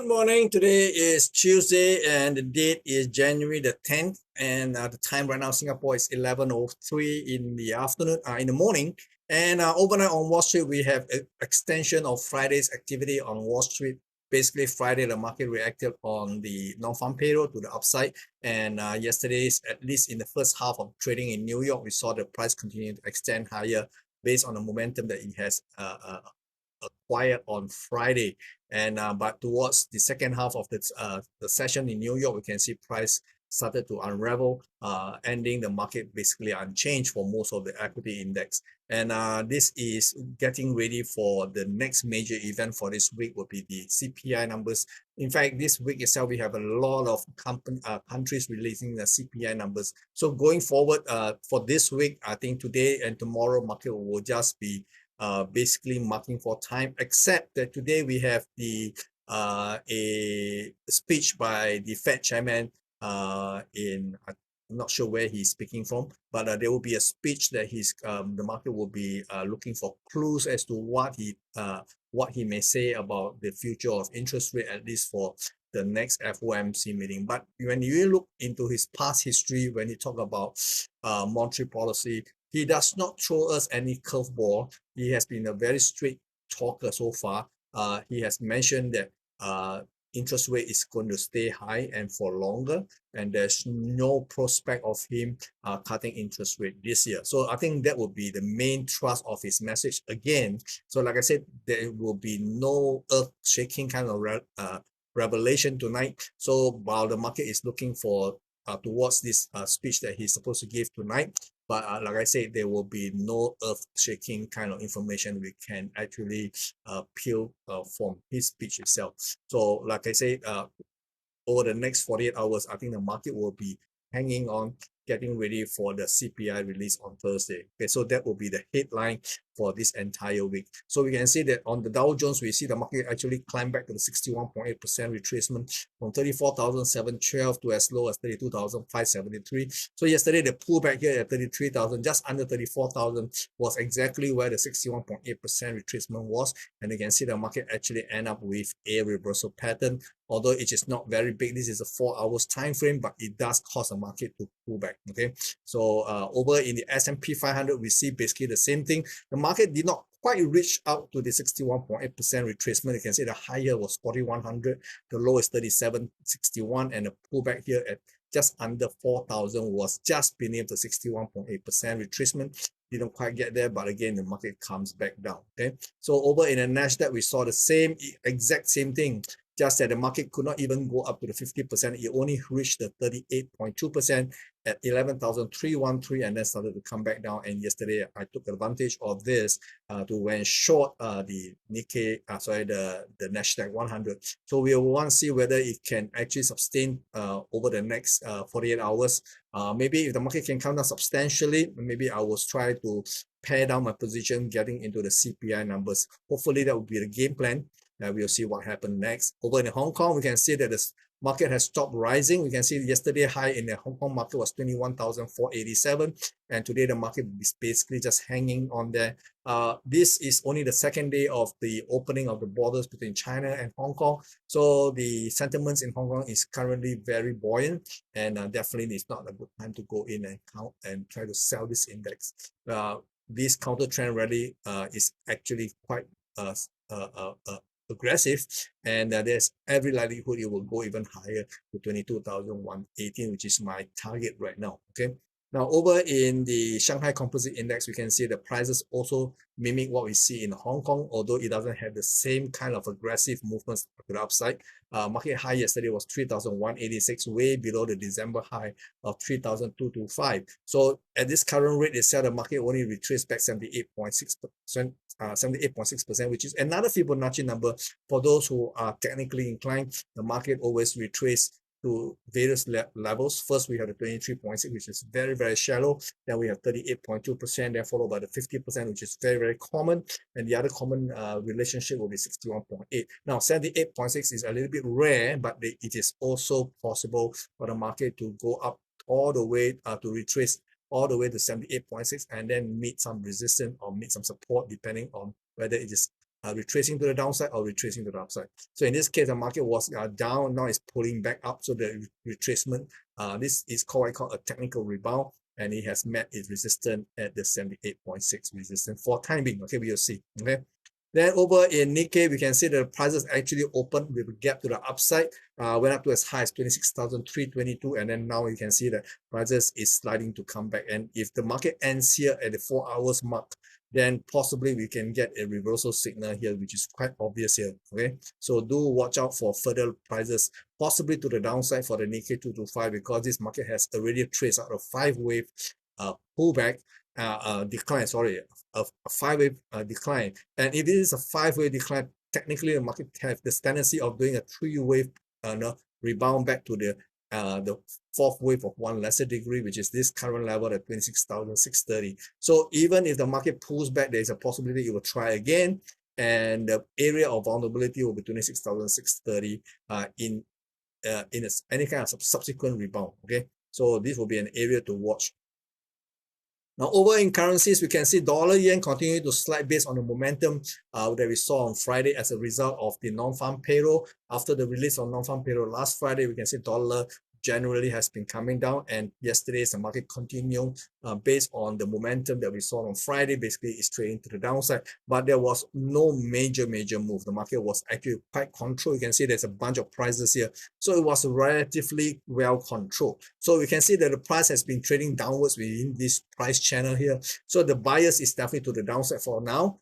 morning. Today is Tuesday and the date is January the 10th. And the time right now, Singapore is 11:03 in the afternoon, in the morning. And overnight on Wall Street, we have an extension of Friday's activity on Wall Street. Basically, Friday, the market reacted on the non-farm payroll to the upside. And yesterday's, at least in the first half of trading in New York, we saw the price continue to extend higher based on the momentum that it has acquired on Friday. And but towards the second half of the session in New York, we can see price started to unravel, ending the market basically unchanged for most of the equity index. And this is getting ready for the next major event for this week will be the CPI numbers. In fact, this week itself, we have a lot of countries releasing the CPI numbers. So going forward for this week, I think today and tomorrow market will just be basically marking for time, except that today we have the a speech by the Fed chairman I'm not sure where he's speaking from, but there will be a speech that the market will be looking for clues as to what he may say about the future of interest rate, at least for the next FOMC meeting. But when you look into his past history, when he talk about monetary policy, he does not throw us any curveball. He has been a very straight talker so far. He has mentioned that interest rate is going to stay high and for longer, and there's no prospect of him cutting interest rate this year. So I think that will be the main thrust of his message again. So like I said, there will be no earth-shaking kind of revelation tonight. So while the market is looking for towards this speech that he's supposed to give tonight, but like I said, there will be no earth-shaking kind of information we can actually peel from his speech itself. So like I said, over the next 48 hours, I think the market will be hanging on, getting ready for the CPI release on Thursday. Okay, so that will be the headline for this entire week. So we can see that on the Dow Jones, we see the market actually climb back to the 61.8% retracement from 34,712 to as low as 32,573. So yesterday, the pullback here at 33,000, just under 34,000, was exactly where the 61.8% retracement was. And you can see the market actually end up with a reversal pattern. Although it is not very big, this is a 4 hours time frame, but it does cause the market to pull back. Okay, so over in the S&P 500, we see basically the same thing. The market did not quite reach out to the 61.8% retracement. You can see the higher was 4,100, the low is 3,761, and the pullback here at just under 4,000 was just beneath the 61.8% retracement. Didn't quite get there, but again, the market comes back down. Okay, so over in the Nasdaq, we saw the exact same thing. Just that the market could not even go up to the 50%. It only reached the 38.2% at 11,313 and then started to come back down. And yesterday, I took advantage of this to went short the Nikkei, the Nasdaq 100. So we will want to see whether it can actually sustain over the next 48 hours. Maybe if the market can come down substantially, maybe I will try to pare down my position getting into the CPI numbers. Hopefully that will be the game plan. We'll see what happens next. Over in Hong Kong, we can see that the market has stopped rising. We can see yesterday high in the Hong Kong market was 21,487, and today the market is basically just hanging on there. This is only the second day of the opening of the borders between China and Hong Kong. So the sentiments in Hong Kong is currently very buoyant, and definitely it's not a good time to go in and count and try to sell this index. This counter trend rally is actually quite aggressive, and there's every likelihood it will go even higher to 22,118, which is my target right now. Okay, now over in the Shanghai Composite Index, we can see the prices also mimic what we see in Hong Kong, although it doesn't have the same kind of aggressive movements to the upside. Market high yesterday was 3,186, way below the December high of 3,225. So at this current rate itself, the market only retraced back 78.6%, 78.6%, which is another Fibonacci number. For those who are technically inclined, the market always retraces to various levels. First, we have the 23.6, which is very, very shallow. Then we have 38.2%, then followed by the 50%, which is very, very common. And the other common relationship will be 61.8. Now, 78.6 is a little bit rare, but it is also possible for the market to go up all the way to retrace all the way to 78.6 and then meet some resistance or meet some support, depending on whether it is retracing to the downside or retracing to the upside. So in this case, the market was down, now it's pulling back up. So the retracement, this is called a technical rebound, and it has met its resistance at the 78.6 resistance for time being. Okay, we will see. Okay. Then over in Nikkei, we can see the prices actually opened with a gap to the upside, went up to as high as 26,322, and then now you can see that prices is sliding to come back. And if the market ends here at the 4 hours mark, then possibly we can get a reversal signal here, which is quite obvious here. Okay, so do watch out for further prices, possibly to the downside for the Nikkei 225, because this market has already traced out a 5-wave pullback, decline, sorry, a 5-wave decline. And if it is a 5-wave decline, technically the market has the tendency of doing a 3-wave rebound back to the 4th wave of one lesser degree, which is this current level at 26,630. So even if the market pulls back, there is a possibility it will try again, and the area of vulnerability will be 26,630 in any kind of subsequent rebound. Okay, so this will be an area to watch. Now, over in currencies, we can see dollar yen continue to slide based on the momentum that we saw on Friday as a result of the non-farm payroll. After the release of non-farm payroll last Friday, we can see dollar generally has been coming down, and yesterday's the market continued based on the momentum that we saw on Friday. Basically, it's trading to the downside, but there was no major move. The market was actually quite controlled. You can see there's a bunch of prices here, so it was relatively well controlled. So we can see that the price has been trading downwards within this price channel here. So the bias is definitely to the downside for now.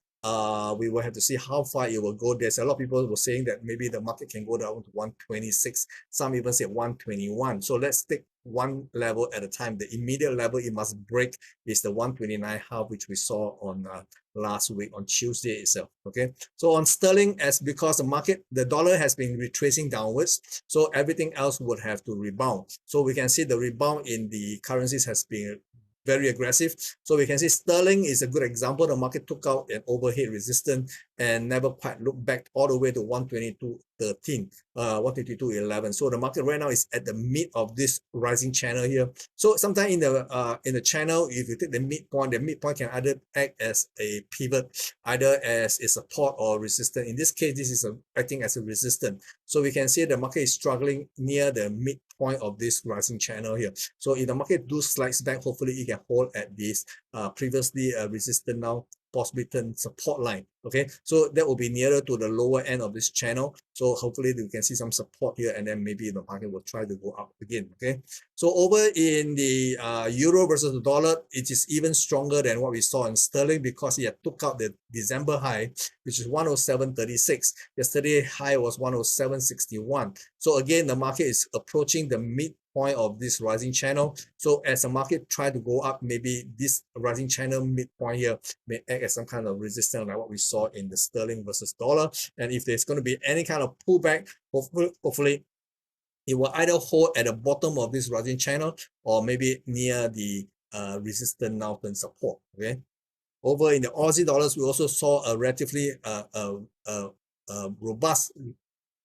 We will have to see how far it will go. There's a lot of people who were saying that maybe the market can go down to 126. Some even say 121. So let's take one level at a time. The immediate level it must break is the 129.5, which we saw on last week on Tuesday itself. Okay, so on sterling, as because the dollar has been retracing downwards, so everything else would have to rebound. So we can see the rebound in the currencies has been very aggressive. So we can see sterling is a good example. The market took out an overhead resistance and never quite looked back all the way to 122.13, 122.11. So the market right now is at the mid of this rising channel here. So sometime in the channel, if you take the midpoint can either act as a pivot, either as a support or resistance. In this case, this is acting as a resistance. So we can see the market is struggling near the midpoint of this rising channel here. So if the market do slides back, hopefully it can hold at this previously resistant, now possibly turn support line. Okay, so that will be nearer to the lower end of this channel. So hopefully we can see some support here, and then maybe the market will try to go up again. Okay, so over in the euro versus the dollar, it is even stronger than what we saw in sterling, because it took out the December high, which is 107.36. Yesterday high was 107.61. So again, the market is approaching the midpoint of this rising channel. So as the market try to go up, maybe this rising channel midpoint here may act as some kind of resistance like what we saw in the sterling versus dollar. And if there's going to be any kind of pullback, hopefully it will either hold at the bottom of this rising channel or maybe near the resistance now and support. Okay, over in the Aussie dollars, we also saw a relatively robust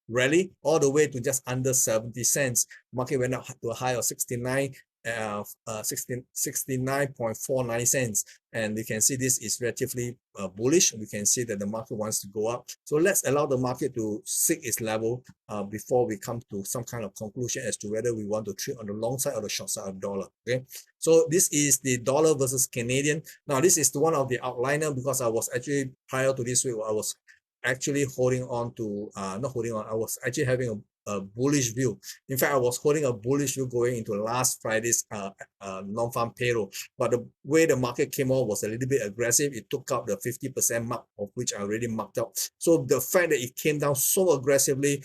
rally all the way to just under 70 cents. Market went up to a high of 69.49 cents, and we can see this is relatively bullish. We can see that the market wants to go up, so let's allow the market to seek its level before we come to some kind of conclusion as to whether we want to trade on the long side or the short side of dollar. Okay, so this is the dollar versus Canadian. Now this is one of the outliner, because I was actually, prior to this week, I was actually holding on to I was actually having a bullish view. In fact, I was holding a bullish view going into last Friday's non-farm payroll, but the way the market came off was a little bit aggressive. It took out the 50% mark, of which I already marked out. So the fact that it came down so aggressively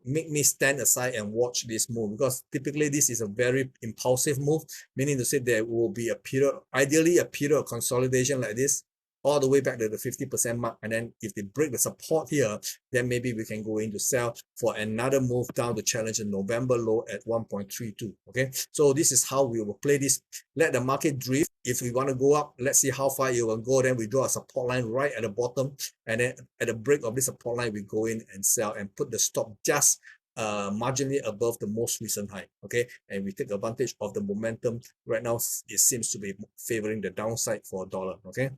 make me stand aside and watch this move, because typically this is a very impulsive move, meaning to say there will be a period, ideally a period of consolidation like this, all the way back to the 50% mark. And then if they break the support here, then maybe we can go into sell for another move down to challenge the November low at 1.32. Okay, so this is how we will play this. Let the market drift. If we want to go up, let's see how far it will go. Then we draw a support line right at the bottom, and then at the break of this support line, we go in and sell and put the stop just marginally above the most recent high. Okay, and we take advantage of the momentum right now. It seems to be favoring the downside for dollar. Okay,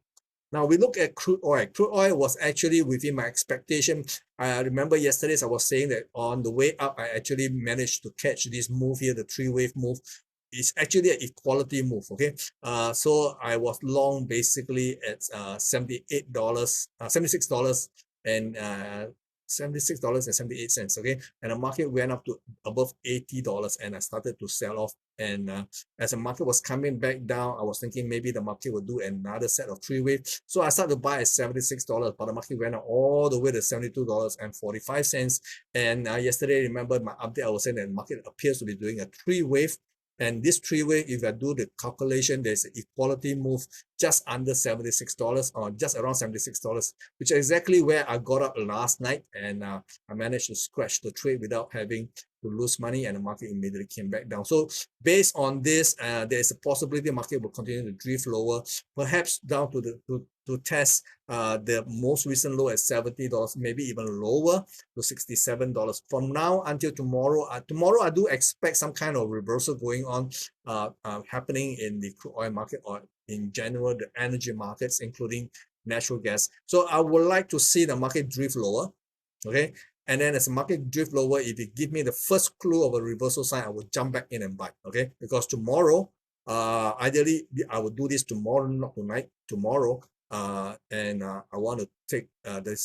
Now we look at crude oil. Crude oil was actually within my expectation. I remember yesterday I was saying that on the way up, I actually managed to catch this move here, the three-wave move. It's actually an equality move, okay? So I was long basically at $78, $76 and $76.78, okay? And the market went up to above $80 and I started to sell off. And as the market was coming back down, I was thinking maybe the market will do another set of three waves. So I started to buy at $76, but the market went up all the way to $72.45. And yesterday, remember my update, I was saying that the market appears to be doing a three wave. And this three-way, if I do the calculation, there's an equality move just under $76 or just around $76, which is exactly where I got up last night. And I managed to scratch the trade without having to lose money, and the market immediately came back down. So based on this, there is a possibility the market will continue to drift lower, perhaps down to the to test the most recent low at $70, maybe even lower to $67. From now until tomorrow, tomorrow I do expect some kind of reversal going on happening in the crude oil market or in general the energy markets, including natural gas. So I would like to see the market drift lower, okay? And then as the market drift lower, if it give me the first clue of a reversal sign, I will jump back in and buy, okay? Because tomorrow, ideally, I will do this tomorrow, not tonight, tomorrow. And I want to take to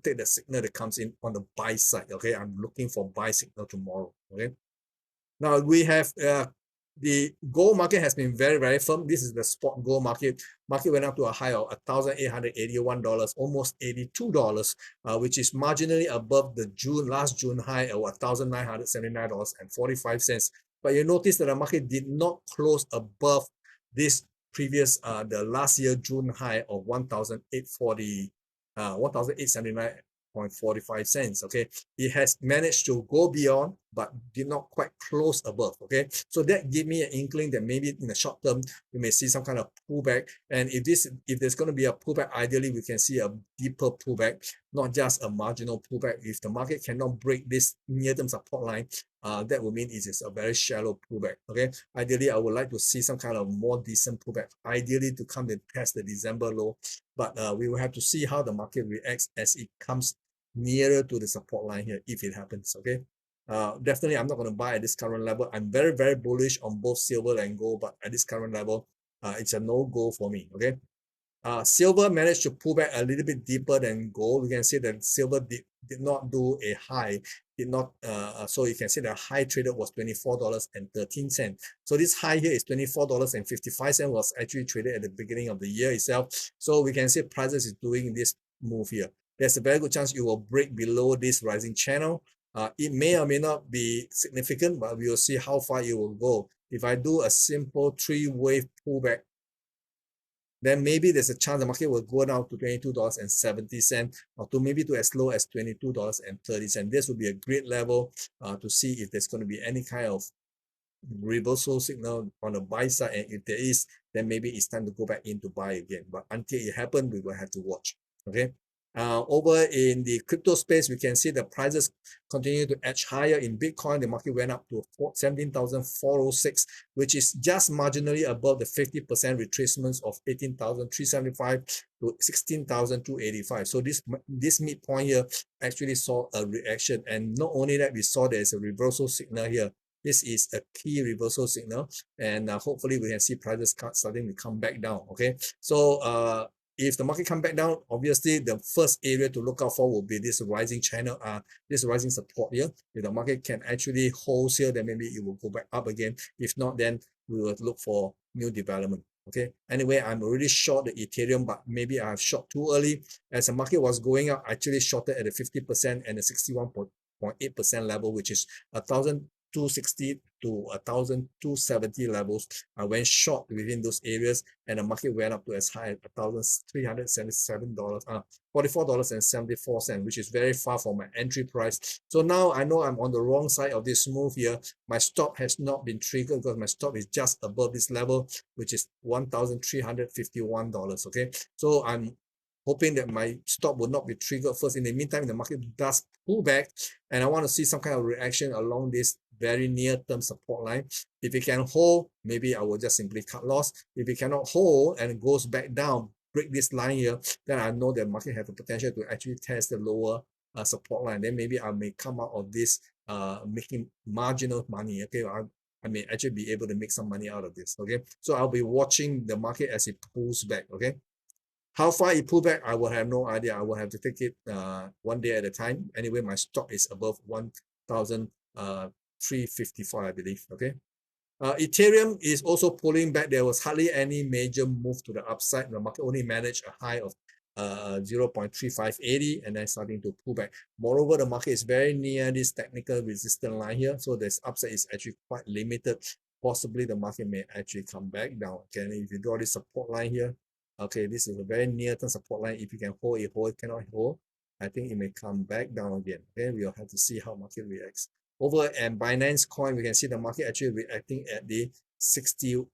take the signal that comes in on the buy side, okay? I'm looking for buy signal tomorrow, okay? Now we have the gold market has been very, very firm. This is the spot gold market. Market went up to a high of $1,881, almost $82, which is marginally above the last June high of $1,979.45. But you notice that the market did not close above this previous the last year June high of 1,879.45. Okay, it has managed to go beyond but did not quite close above. Okay, so that gave me an inkling that maybe in the short term we may see some kind of pullback, and if there's going to be a pullback, ideally we can see a deeper pullback, not just a marginal pullback. If the market cannot break this near-term support line, that would mean it is a very shallow pullback. Okay, ideally I would like to see some kind of more decent pullback, ideally to come and test the December low, but we will have to see how the market reacts as it comes nearer to the support line here, if it happens. Okay, definitely I'm not going to buy at this current level. I'm very, very bullish on both silver and gold, but at this current level, it's a no-go for me. Okay, silver managed to pull back a little bit deeper than gold. You can see that silver did not do a high, did not so you can see the high traded was $24.13. So this high here is $24.55, was actually traded at the beginning of the year itself. So we can see prices is doing this move here. There's a very good chance it will break below this rising channel. It may or may not be significant, but we will see how far it will go. If I do a simple three-wave pullback, then maybe there's a chance the market will go down to $22.70 or to maybe to as low as $22.30. This would be a great level to see if there's going to be any kind of reversal signal on the buy side, and if there is, then maybe it's time to go back in to buy again. But until it happens, we will have to watch. Okay. Over in the crypto space, we can see the prices continue to edge higher. In Bitcoin, the market went up to 17,406, which is just marginally above the 50% retracements of 18,375 to 16,285. So this midpoint here actually saw a reaction, and not only that, we saw there's a reversal signal here. This is a key reversal signal, and hopefully we can see prices starting to come back down. Okay, so if the market come back down, obviously the first area to look out for will be this rising channel, this rising support here. If the market can actually hold here, then maybe it will go back up again. If not, then we will look for new development. Okay. Anyway, I'm already short the Ethereum, but maybe I have short too early. As the market was going up, I actually shorted at the 50% and the 61.8% level, which is 1,260 to 1,270 levels. I went short within those areas, and the market went up to as high as $1,377, $44.74, which is very far from my entry price. So now I know I'm on the wrong side of this move here. My stop has not been triggered because my stop is just above this level, which is $1,351. Okay, so I'm hoping that my stop will not be triggered first. In the meantime, the market does pull back, and I want to see some kind of reaction along this very near-term support line. If it can hold, maybe I will just simply cut loss. If it cannot hold and it goes back down, break this line here, then I know the market have the potential to actually test the lower support line. Then maybe I may come out of this making marginal money. Okay, I may actually be able to make some money out of this. Okay, so I'll be watching the market as it pulls back. Okay, how far it pull back, I will have no idea. I will have to take it one day at a time. Anyway, my stock is above 1,354, I believe. Okay. Ethereum is also pulling back. There was hardly any major move to the upside. The market only managed a high of 0.3580 and then starting to pull back. Moreover, the market is very near this technical resistance line here. So this upside is actually quite limited. Possibly the market may actually come back down. Okay, if you draw this support line here, okay, this is a very near-term support line. If you can hold it, hold, cannot hold, I think it may come back down again. Okay, we'll have to see how market reacts. Over and Binance coin, we can see the market actually reacting at the 61.8%,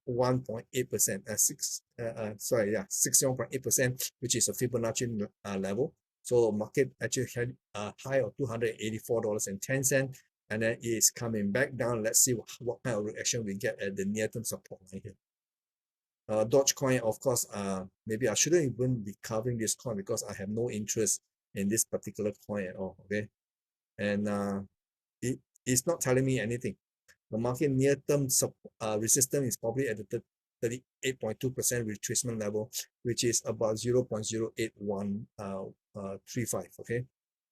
61.8%, which is a Fibonacci level. So market actually had a high of $284.10, and then it is coming back down. Let's see what kind of reaction we get at the near-term support line here. Dogecoin, of course, maybe I shouldn't even be covering this coin because I have no interest in this particular coin at all. Okay, and it's not telling me anything. The market near-term resistance is probably at the 38.2% retracement level, which is about 0.08135. Okay,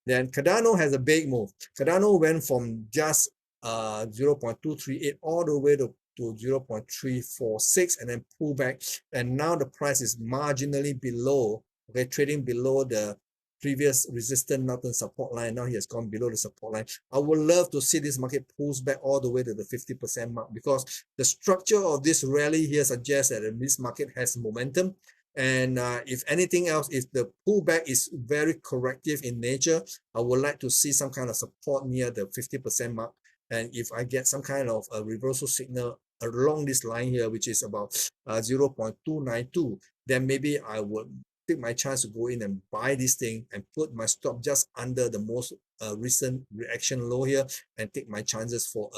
then Cardano has a big move. Cardano went from just 0.238 all the way to 0.346 and then pull back, and now the price is marginally below, okay, trading below the previous resistance, not the support line. Now he has gone below the support line. I would love to see this market pulls back all the way to the 50% mark, because the structure of this rally here suggests that this market has momentum. And if anything else, if the pullback is very corrective in nature, I would like to see some kind of support near the 50% mark. And if I get some kind of a reversal signal along this line here, which is about 0.292, then maybe I would take my chance to go in and buy this thing and put my stop just under the most recent reaction low here and take my chances for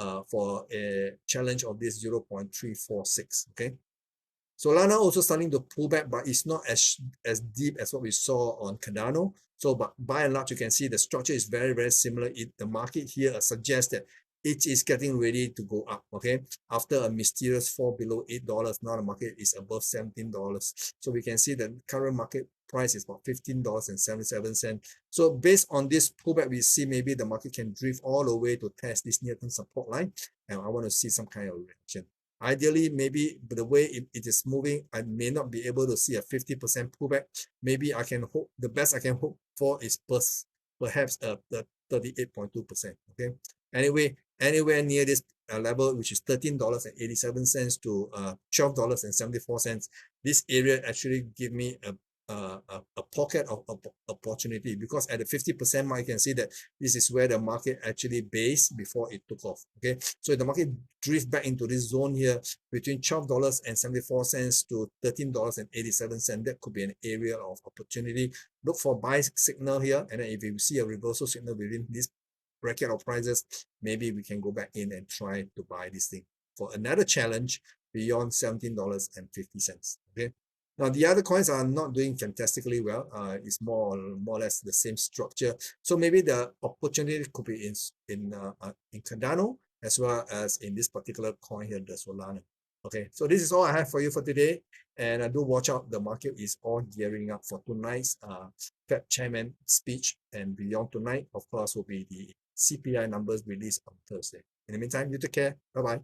a challenge of this 0.346. Okay, Solana also starting to pull back, but it's not as deep as what we saw on Cardano. So, but by and large, you can see the structure is very, very similar. The market here suggests that it is getting ready to go up. Okay, after a mysterious fall below $8, now the market is above $17. So we can see the current market price is about $15.77. So based on this pullback, we see maybe the market can drift all the way to test this near-term support line, and I want to see some kind of reaction. Ideally, maybe the way it is moving, I may not be able to see a 50% pullback. Maybe I can hope, the best I can hope for is perhaps the 38.2%. Okay. Anyway, anywhere near this level, which is $13.87 to $12.74, this area actually give me a pocket of opportunity, because at the 50% mark, you can see that this is where the market actually based before it took off. Okay, so if the market drift back into this zone here between $12.74 to $13.87, that could be an area of opportunity. Look for buy signal here, and then if you see a reversal signal within this bracket of prices, maybe we can go back in and try to buy this thing for another challenge beyond $17.50. Okay. Now, the other coins are not doing fantastically well. It's more or less the same structure. So maybe the opportunity could be in Cardano, as well as in this particular coin here, the Solana. Okay, so this is all I have for you for today. And I do watch out. The market is all gearing up for tonight's Fed Chairman speech. And beyond tonight, of course, will be the CPI numbers released on Thursday. In the meantime, you take care. Bye-bye.